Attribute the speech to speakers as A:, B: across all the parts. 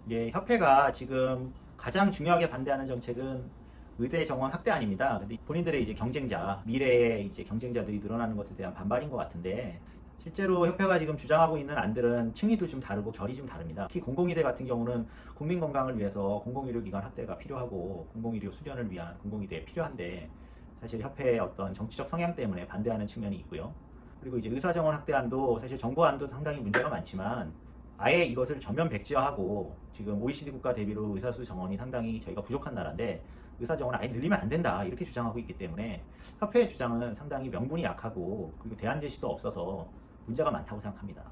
A: 이제 협회가 지금 가장 중요하게 반대하는 정책은 의대 정원 확대안입니다. 근데 본인들의 이제 경쟁자, 미래의 이제 경쟁자들이 늘어나는 것에 대한 반발인 것 같은데, 실제로 협회가 지금 주장하고 있는 안들은 층위도 좀 다르고 결이 좀 다릅니다. 특히 공공의대 같은 경우는 국민 건강을 위해서 공공의료기관 확대가 필요하고 공공의료 수련을 위한 공공의대에 필요한데, 사실 협회의 어떤 정치적 성향 때문에 반대하는 측면이 있고요. 그리고 이제 의사정원 확대안도 사실 정부안도 상당히 문제가 많지만, 아예 이것을 전면 백지화하고, 지금 OECD 국가 대비로 의사수 정원이 상당히 저희가 부족한 나라인데 의사 정원을 아예 늘리면 안 된다 이렇게 주장하고 있기 때문에 협회의 주장은 상당히 명분이 약하고, 그리고 대안 제시도 없어서 문제가 많다고 생각합니다.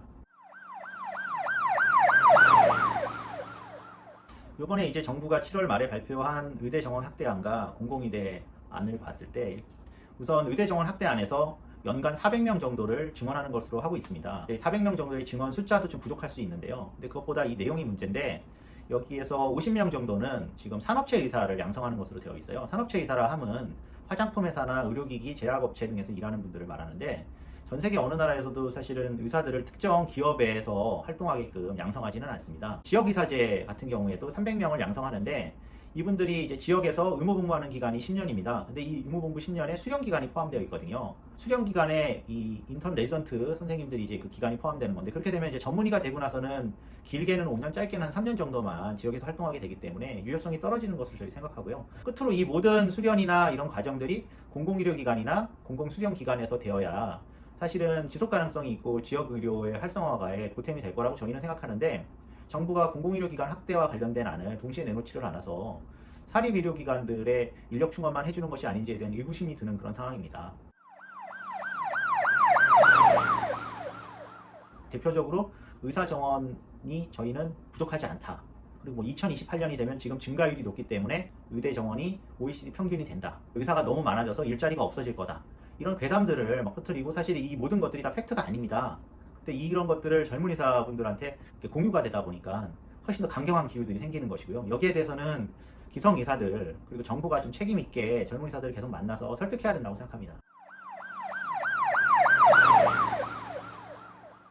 A: 이번에 이제 정부가 7월 말에 발표한 의대 정원 확대안과 공공의대 안을 봤을 때, 우선 의대 정원 확대안에서 연간 400명 정도를 증원하는 것으로 하고 있습니다. 400명 정도의 증원 숫자도 좀 부족할 수 있는데요. 근데 그것보다 이 내용이 문제인데, 여기에서 50명 정도는 지금 산업체 의사를 양성하는 것으로 되어 있어요. 산업체 의사라 함은 화장품 회사나 의료기기 제약업체 등에서 일하는 분들을 말하는데, 전 세계 어느 나라에서도 사실은 의사들을 특정 기업에서 활동하게끔 양성하지는 않습니다. 지역의사제 같은 경우에도 300명을 양성하는데, 이분들이 이제 지역에서 의무복무하는 기간이 10년입니다. 근데 이 의무복무 10년에 수련기간이 포함되어 있거든요. 수련기간에 이 인턴 레지던트 선생님들이 이제 그 기간이 포함되는 건데, 그렇게 되면 이제 전문의가 되고 나서는 길게는 5년, 짧게는 한 3년 정도만 지역에서 활동하게 되기 때문에 유효성이 떨어지는 것으로 저희 생각하고요. 끝으로 이 모든 수련이나 이런 과정들이 공공의료기관이나 공공수련기관에서 되어야 사실은 지속 가능성이 있고 지역 의료의 활성화가에 보탬이 될 거라고 저희는 생각하는데, 정부가 공공의료기관 확대와 관련된 안을 동시에 내놓지를 않아서 사립의료기관들의 인력 충원만 해주는 것이 아닌지에 대한 의구심이 드는 그런 상황입니다. 대표적으로 의사 정원이 저희는 부족하지 않다. 그리고 뭐 2028년이 되면 지금 증가율이 높기 때문에 의대 정원이 OECD 평균이 된다. 의사가 너무 많아져서 일자리가 없어질 거다. 이런 괴담들을 막 퍼뜨리고, 사실 이 모든 것들이 다 팩트가 아닙니다. 근데 이런 것들을 젊은 의사분들한테 공유가 되다 보니까 훨씬 더 강경한 기후들이 생기는 것이고요. 여기에 대해서는 기성 의사들 그리고 정부가 좀 책임 있게 젊은 의사들을 계속 만나서 설득해야 된다고 생각합니다.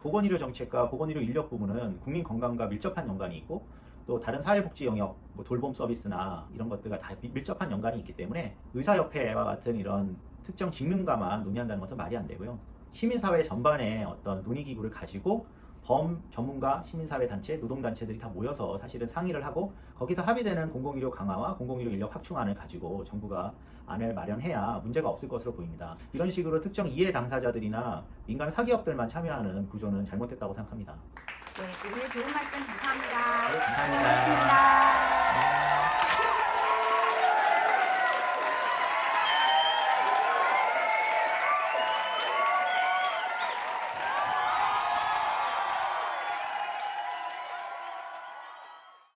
A: 보건의료 정책과 보건의료 인력 부문은 국민 건강과 밀접한 연관이 있고, 또 다른 사회복지 영역, 뭐 돌봄 서비스나 이런 것들과 다 밀접한 연관이 있기 때문에 의사협회와 같은 이런 특정 직능가만 논의한다는 것은 말이 안 되고요. 시민사회 전반의 어떤 논의기구를 가지고 범 전문가, 시민사회 단체, 노동단체들이 다 모여서 사실은 상의를 하고, 거기서 합의되는 공공의료 강화와 공공의료 인력 확충안을 가지고 정부가 안을 마련해야 문제가 없을 것으로 보입니다. 이런 식으로 특정 이해 당사자들이나 민간 사기업들만 참여하는 구조는 잘못됐다고 생각합니다.
B: 네, 오늘 좋은 말씀 감사합니다.
A: 네, 감사합니다.
B: 고맙습니다.